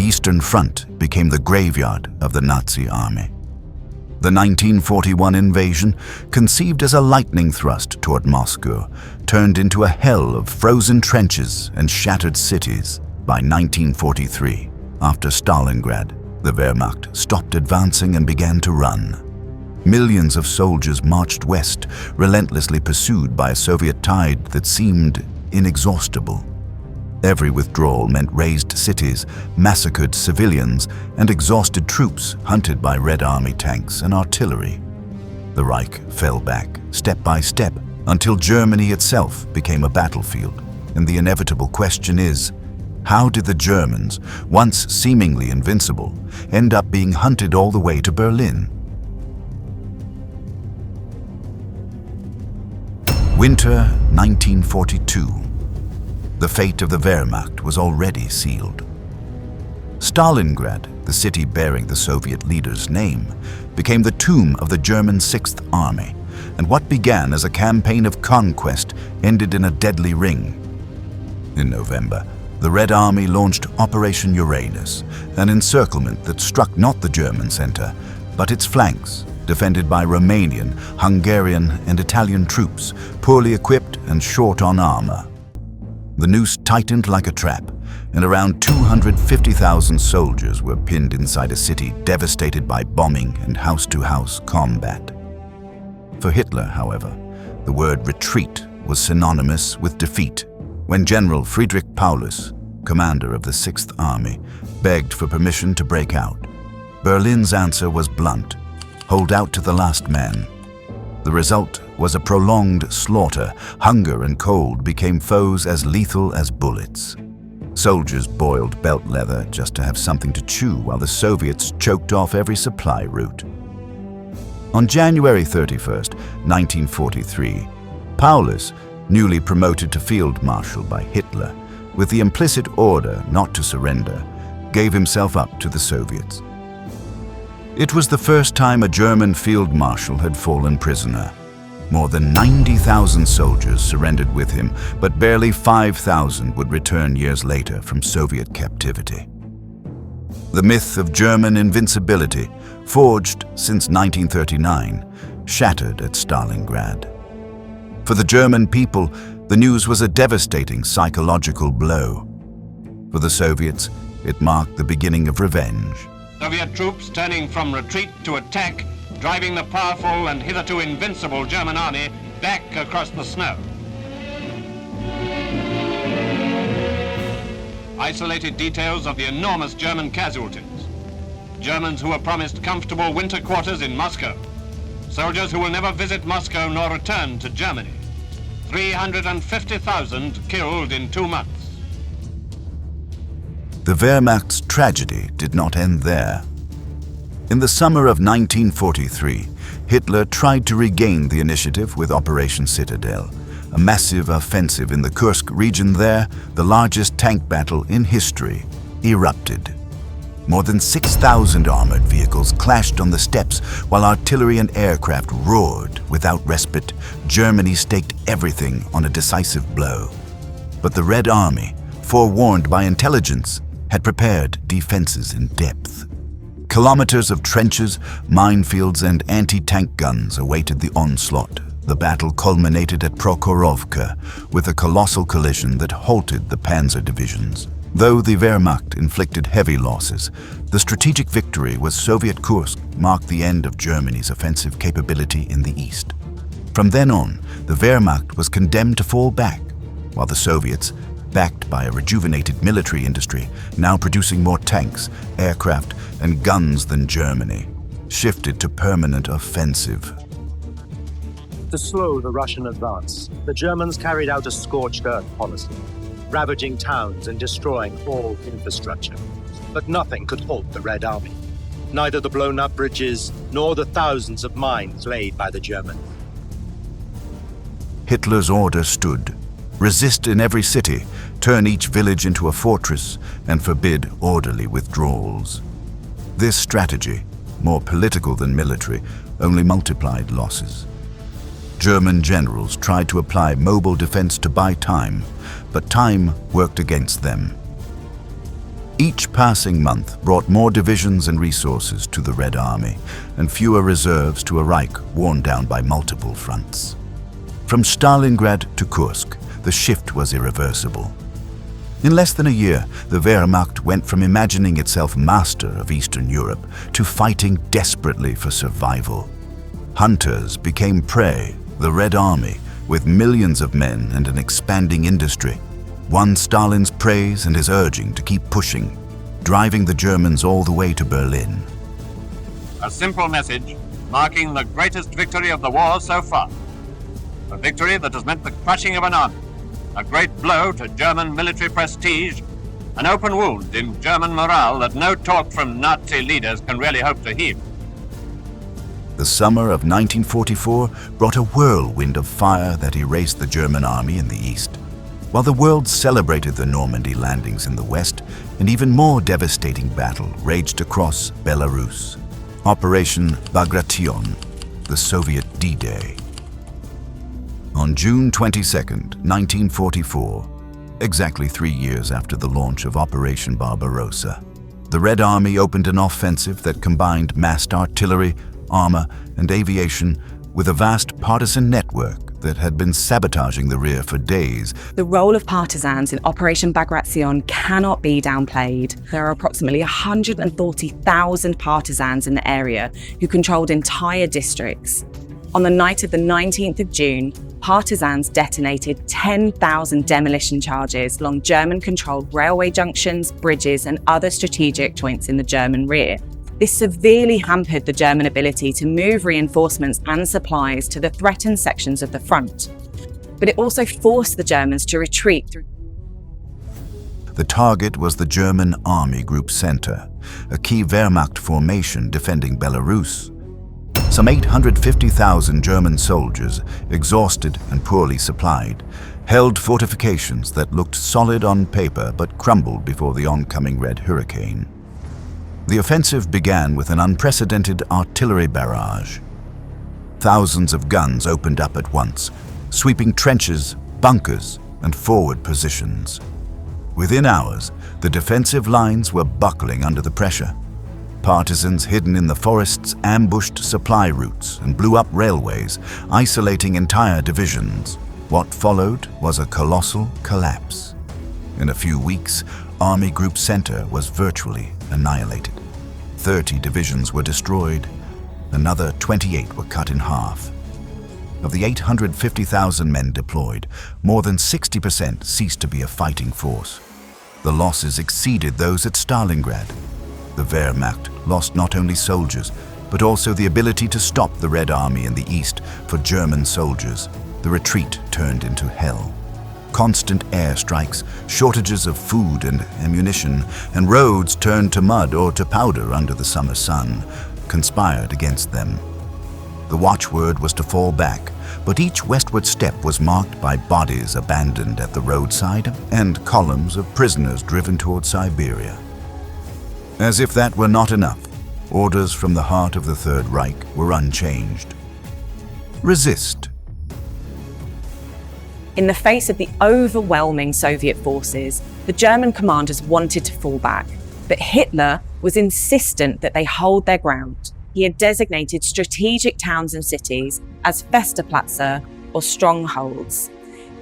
the Eastern Front became the graveyard of the Nazi army. The 1941 invasion, conceived as a lightning thrust toward Moscow, turned into a hell of frozen trenches and shattered cities. By 1943, after Stalingrad, the Wehrmacht stopped advancing and began to run. Millions of soldiers marched west, relentlessly pursued by a Soviet tide that seemed inexhaustible. Every withdrawal meant razed cities, massacred civilians, and exhausted troops hunted by Red Army tanks and artillery. The Reich fell back, step by step, until Germany itself became a battlefield. And the inevitable question is, how did the Germans, once seemingly invincible, end up being hunted all the way to Berlin? Winter 1942. The fate of the Wehrmacht was already sealed. Stalingrad, the city bearing the Soviet leader's name, became the tomb of the German Sixth Army, and what began as a campaign of conquest ended in a deadly ring. In November, the Red Army launched Operation Uranus, an encirclement that struck not the German center, but its flanks, defended by Romanian, Hungarian, and Italian troops, poorly equipped and short on armor. The noose tightened like a trap, and around 250,000 soldiers were pinned inside a city devastated by bombing and house-to-house combat. For Hitler, however, the word retreat was synonymous with defeat. When General Friedrich Paulus, commander of the Sixth Army, begged for permission to break out, Berlin's answer was blunt: hold out to the last man. The result was a prolonged slaughter. Hunger and cold became foes as lethal as bullets. Soldiers boiled belt leather just to have something to chew while the Soviets choked off every supply route. On January 31st, 1943, Paulus, newly promoted to Field Marshal by Hitler, with the implicit order not to surrender, gave himself up to the Soviets. It was the first time a German field marshal had fallen prisoner. More than 90,000 soldiers surrendered with him, but barely 5,000 would return years later from Soviet captivity. The myth of German invincibility, forged since 1939, shattered at Stalingrad. For the German people, the news was a devastating psychological blow. For the Soviets, it marked the beginning of revenge. Soviet troops turning from retreat to attack, driving the powerful and hitherto invincible German army back across the snow. Isolated details of the enormous German casualties. Germans who were promised comfortable winter quarters in Moscow. Soldiers who will never visit Moscow nor return to Germany. 350,000 killed in 2 months. The Wehrmacht's tragedy did not end there. In the summer of 1943, Hitler tried to regain the initiative with Operation Citadel, a massive offensive in the Kursk region. There, the largest tank battle in history erupted. More than 6,000 armored vehicles clashed on the steppes while artillery and aircraft roared without respite. Germany staked everything on a decisive blow. But the Red Army, forewarned by intelligence, had prepared defenses in depth. Kilometers of trenches, minefields, and anti-tank guns awaited the onslaught. The battle culminated at Prokhorovka with a colossal collision that halted the panzer divisions. Though the Wehrmacht inflicted heavy losses, the strategic victory with Soviet Kursk marked the end of Germany's offensive capability in the east. From then on, the Wehrmacht was condemned to fall back, while the Soviets, backed by a rejuvenated military industry, now producing more tanks, aircraft, and guns than Germany, shifted to permanent offensive. To slow the Russian advance, the Germans carried out a scorched earth policy, ravaging towns and destroying all infrastructure. But nothing could halt the Red Army, neither the blown-up bridges nor the thousands of mines laid by the Germans. Hitler's order stood: resist in every city, turn each village into a fortress, and forbid orderly withdrawals. This strategy, more political than military, only multiplied losses. German generals tried to apply mobile defense to buy time, but time worked against them. Each passing month brought more divisions and resources to the Red Army, and fewer reserves to a Reich worn down by multiple fronts. From Stalingrad to Kursk, the shift was irreversible. In less than a year, the Wehrmacht went from imagining itself master of Eastern Europe to fighting desperately for survival. Hunters became prey, the Red Army, with millions of men and an expanding industry, won Stalin's praise and his urging to keep pushing, driving the Germans all the way to Berlin. A simple message marking the greatest victory of the war so far. A victory that has meant the crushing of an army, a great blow to German military prestige, an open wound in German morale that no talk from Nazi leaders can really hope to heal. The summer of 1944 brought a whirlwind of fire that erased the German army in the east, while the world celebrated the Normandy landings in the west. An even more devastating battle raged across Belarus. Operation Bagration, the Soviet D-Day. On June 22, 1944, exactly 3 years after the launch of Operation Barbarossa, the Red Army opened an offensive that combined massed artillery, armor, and aviation with a vast partisan network that had been sabotaging the rear for days. The role of partisans in Operation Bagration cannot be downplayed. There are approximately 140,000 partisans in the area who controlled entire districts. On the night of the 19th of June, partisans detonated 10,000 demolition charges along German-controlled railway junctions, bridges, and other strategic points in the German rear. This severely hampered the German ability to move reinforcements and supplies to the threatened sections of the front. But it also forced the Germans to retreat through. The target was the German Army Group Center, a key Wehrmacht formation defending Belarus. Some 850,000 German soldiers, exhausted and poorly supplied, held fortifications that looked solid on paper but crumbled before the oncoming Red Hurricane. The offensive began with an unprecedented artillery barrage. Thousands of guns opened up at once, sweeping trenches, bunkers, and forward positions. Within hours, the defensive lines were buckling under the pressure. Partisans hidden in the forests ambushed supply routes and blew up railways, isolating entire divisions. What followed was a colossal collapse. In a few weeks, Army Group Center was virtually annihilated. 30 divisions were destroyed. Another 28 were cut in half. Of the 850,000 men deployed, more than 60% ceased to be a fighting force. The losses exceeded those at Stalingrad. The Wehrmacht lost not only soldiers, but also the ability to stop the Red Army in the east. For German soldiers, the retreat turned into hell. Constant airstrikes, shortages of food and ammunition, and roads turned to mud or to powder under the summer sun conspired against them. The watchword was to fall back, but each westward step was marked by bodies abandoned at the roadside and columns of prisoners driven toward Siberia. As if that were not enough, orders from the heart of the Third Reich were unchanged. Resist. In the face of the overwhelming Soviet forces, the German commanders wanted to fall back, but Hitler was insistent that they hold their ground. He had designated strategic towns and cities as Festplätze, or strongholds.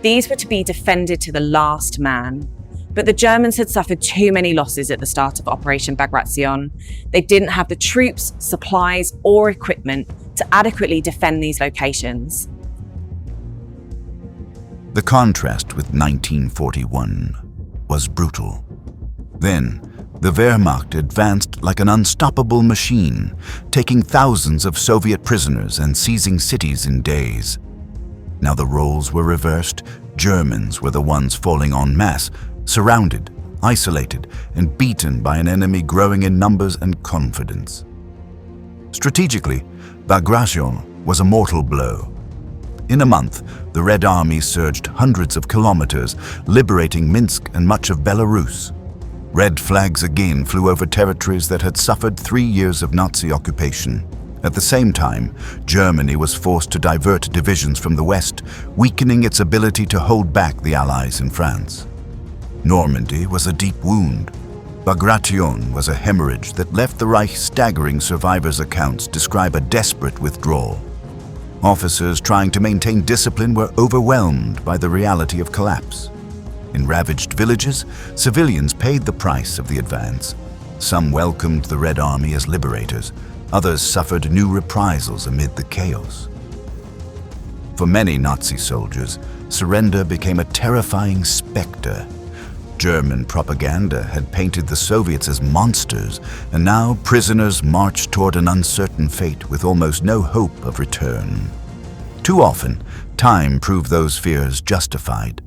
These were to be defended to the last man. But the Germans had suffered too many losses at the start of Operation Bagration. They didn't have the troops, supplies, or equipment to adequately defend these locations. The contrast with 1941 was brutal. Then, the Wehrmacht advanced like an unstoppable machine, taking thousands of Soviet prisoners and seizing cities in days. Now the roles were reversed. Germans were the ones falling en masse, surrounded, isolated, and beaten by an enemy growing in numbers and confidence. Strategically, Bagration was a mortal blow. In a month, the Red Army surged hundreds of kilometers, liberating Minsk and much of Belarus. Red flags again flew over territories that had suffered 3 years of Nazi occupation. At the same time, Germany was forced to divert divisions from the west, weakening its ability to hold back the Allies in France. Normandy was a deep wound. Bagration was a hemorrhage that left the Reich staggering survivors' accounts describe a desperate withdrawal. Officers trying to maintain discipline were overwhelmed by the reality of collapse. In ravaged villages, civilians paid the price of the advance. Some welcomed the Red Army as liberators, others suffered new reprisals amid the chaos. For many Nazi soldiers, surrender became a terrifying specter. German propaganda had painted the Soviets as monsters, and now prisoners marched toward an uncertain fate with almost no hope of return. Too often, time proved those fears justified.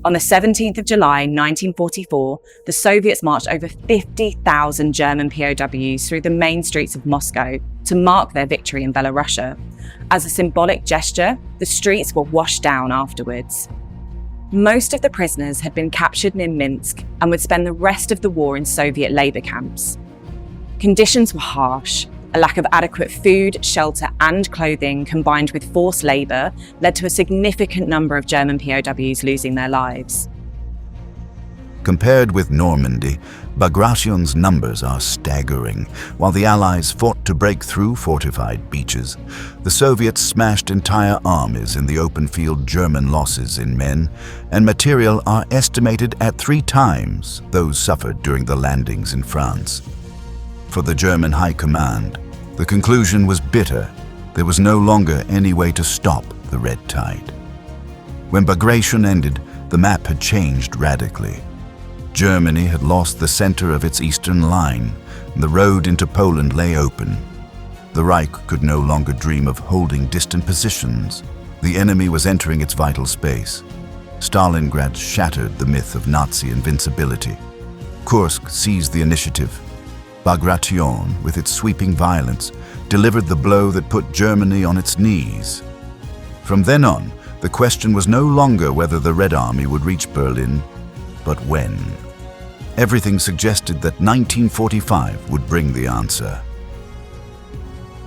On the 17th of July 1944, the Soviets marched over 50,000 German POWs through the main streets of Moscow to mark their victory in Belarusia. As a symbolic gesture, the streets were washed down afterwards. Most of the prisoners had been captured in Minsk and would spend the rest of the war in Soviet labor camps. Conditions were harsh. A lack of adequate food, shelter, and clothing, combined with forced labor, led to a significant number of German POWs losing their lives. Compared with Normandy, Bagration's numbers are staggering. While the Allies fought to break through fortified beaches, the Soviets smashed entire armies in the open field. German losses in men and material are estimated at 3 times those suffered during the landings in France. For the German High Command, the conclusion was bitter. There was no longer any way to stop the Red Tide. When Bagration ended, the map had changed radically. Germany had lost the center of its eastern line, and the road into Poland lay open. The Reich could no longer dream of holding distant positions. The enemy was entering its vital space. Stalingrad shattered the myth of Nazi invincibility. Kursk seized the initiative. Bagration, with its sweeping violence, delivered the blow that put Germany on its knees. From then on, the question was no longer whether the Red Army would reach Berlin, but when. Everything suggested that 1945 would bring the answer.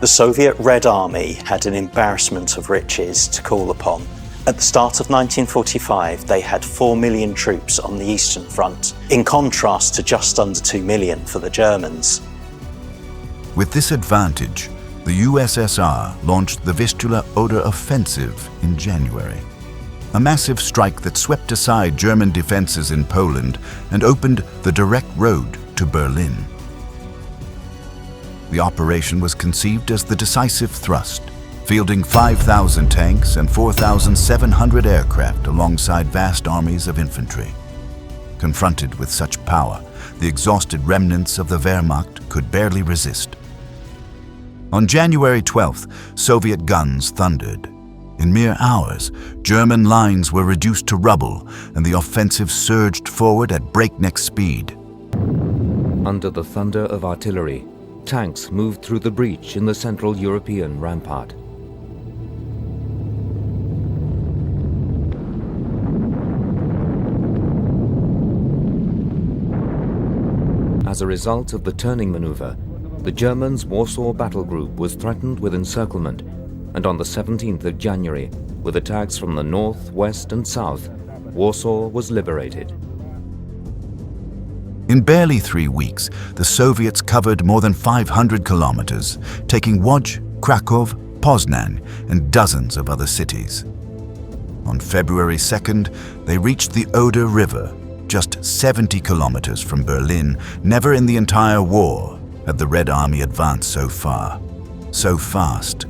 The Soviet Red Army had an embarrassment of riches to call upon. At the start of 1945, they had 4 million troops on the Eastern Front, in contrast to just under 2 million for the Germans. With this advantage, the USSR launched the Vistula-Oder Offensive in January. A massive strike that swept aside German defenses in Poland and opened the direct road to Berlin. The operation was conceived as the decisive thrust, fielding 5,000 tanks and 4,700 aircraft alongside vast armies of infantry. Confronted with such power, the exhausted remnants of the Wehrmacht could barely resist. On January 12th, Soviet guns thundered. In mere hours, German lines were reduced to rubble, and the offensive surged forward at breakneck speed. Under the thunder of artillery, tanks moved through the breach in the Central European rampart. As a result of the turning maneuver, the Germans' Warsaw Battle Group was threatened with encirclement, and on the 17th of January, with attacks from the north, west, and south, Warsaw was liberated. In barely 3 weeks, the Soviets covered more than 500 kilometers, taking Łódź, Krakow, Poznan, and dozens of other cities. On February 2nd, they reached the Oder River, just 70 kilometers from Berlin. Never in the entire war had the Red Army advanced so far, so fast.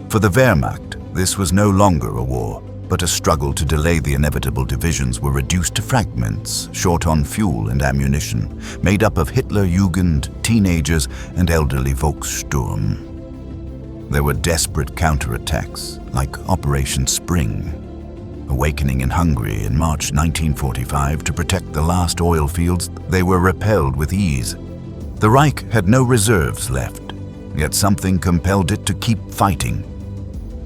For the Wehrmacht, this was no longer a war, but a struggle to delay the inevitable. Divisions were reduced to fragments, short on fuel and ammunition, made up of Hitlerjugend, teenagers, and elderly Volkssturm. There were desperate counterattacks, like Operation Spring. Awakening in Hungary in March 1945 to protect the last oil fields, they were repelled with ease. The Reich had no reserves left, yet something compelled it to keep fighting.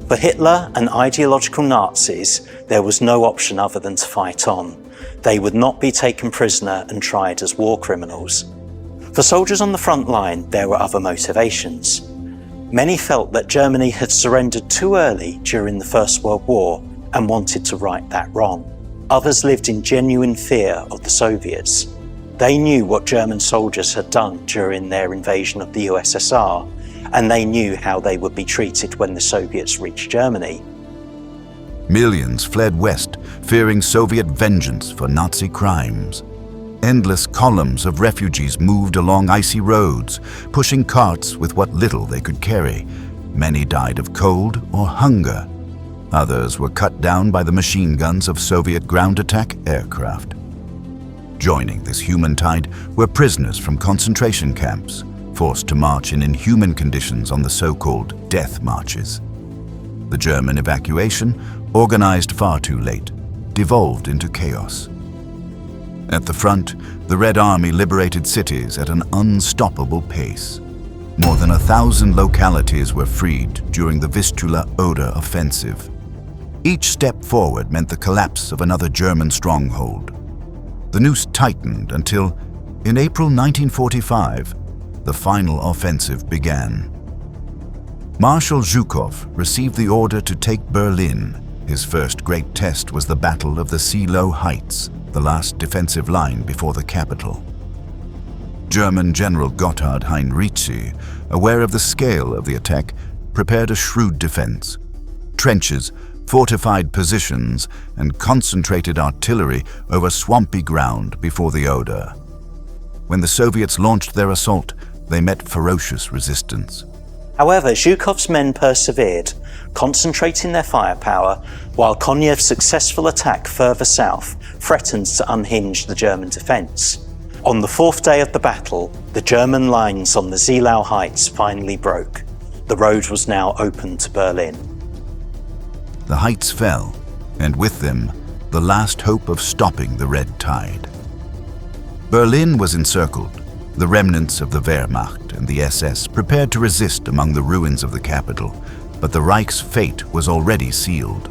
For Hitler and ideological Nazis, there was no option other than to fight on. They would not be taken prisoner and tried as war criminals. For soldiers on the front line, there were other motivations. Many felt that Germany had surrendered too early during the First World War and wanted to right that wrong. Others lived in genuine fear of the Soviets. They knew what German soldiers had done during their invasion of the USSR, and they knew how they would be treated when the Soviets reached Germany. Millions fled west, fearing Soviet vengeance for Nazi crimes. Endless columns of refugees moved along icy roads, pushing carts with what little they could carry. Many died of cold or hunger. Others were cut down by the machine guns of Soviet ground attack aircraft. Joining this human tide were prisoners from concentration camps, forced to march in inhuman conditions on the so-called death marches. The German evacuation, organized far too late, devolved into chaos. At the front, the Red Army liberated cities at an unstoppable pace. More than 1,000 localities were freed during the Vistula-Oder Offensive. Each step forward meant the collapse of another German stronghold. The noose tightened until, in April 1945, the final offensive began. Marshal Zhukov received the order to take Berlin. His first great test was the Battle of the Seelow Heights, the last defensive line before the capital. German General Gotthard Heinrici, aware of the scale of the attack, prepared a shrewd defense. Trenches, fortified positions, and concentrated artillery over swampy ground before the Oder. When the Soviets launched their assault, they met ferocious resistance. However, Zhukov's men persevered, concentrating their firepower, while Konyev's successful attack further south threatened to unhinge the German defence. On the fourth day of the battle, the German lines on the Seelow Heights finally broke. The road was now open to Berlin. The heights fell, and with them, the last hope of stopping the red tide. Berlin was encircled. The remnants of the Wehrmacht and the SS prepared to resist among the ruins of the capital, but the Reich's fate was already sealed.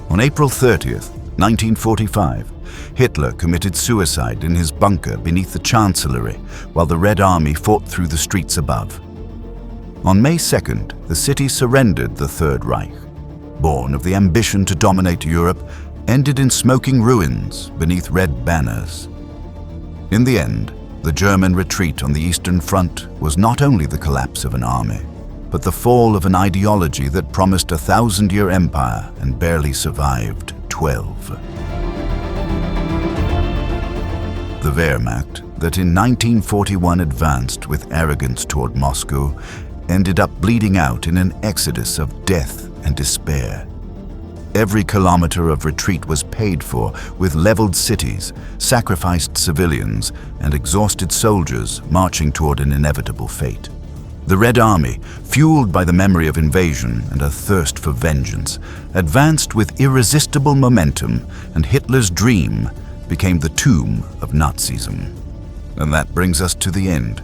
On April 30th, 1945, Hitler committed suicide in his bunker beneath the Chancellery, while the Red Army fought through the streets above. On May 2nd, the city surrendered. The Third Reich, born of the ambition to dominate Europe, ended in smoking ruins beneath red banners. In the end, the German retreat on the Eastern Front was not only the collapse of an army, but the fall of an ideology that promised a 1,000-year empire and barely survived 12. The Wehrmacht, that in 1941 advanced with arrogance toward Moscow, ended up bleeding out in an exodus of death and despair. Every kilometer of retreat was paid for with leveled cities, sacrificed civilians, and exhausted soldiers marching toward an inevitable fate. The Red Army, fueled by the memory of invasion and a thirst for vengeance, advanced with irresistible momentum, and Hitler's dream became the tomb of Nazism. And that brings us to the end.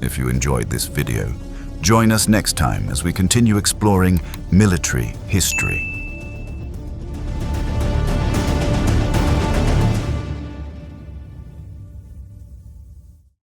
If you enjoyed this video, join us next time as we continue exploring military history.